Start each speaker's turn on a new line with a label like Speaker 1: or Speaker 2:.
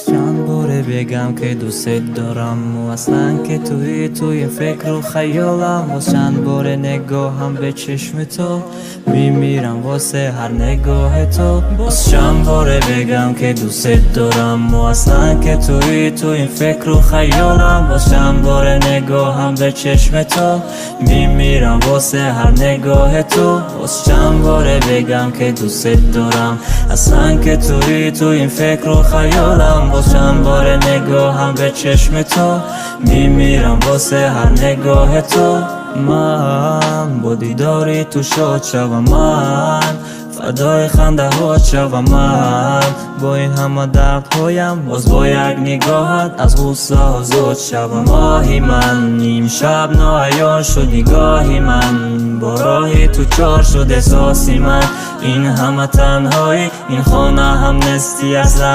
Speaker 1: چند باره بگم که دوست دارم و اصلا که توی فکر و خیالم و چند باره نگاهم به چشم تو میمیرم واسه هر نگاه تو. باز چند باره بگم که دوست دارم و اصلا که توی فکر و خیالم. باز چند باره نگاهم به چشم تو میمیرم واسه هر نگاه تو. باز چند باره بگم که دوست دارم اصلا که توی فکر و خیالم. باز چند باره نگاهم به چشم تو میمیرم واسه هر نگاه تو. من با دیداری تو شاد شوم، من فدای خنده ها شوم، من با این همه دردهایم باز با یک نگاهت از غصه آزاد شوم. ماهی من نیم شب ناعیان شد نگاهی من، با راهی تو چار شد احساسی من. این همه تنهایی این خانه هم نستی از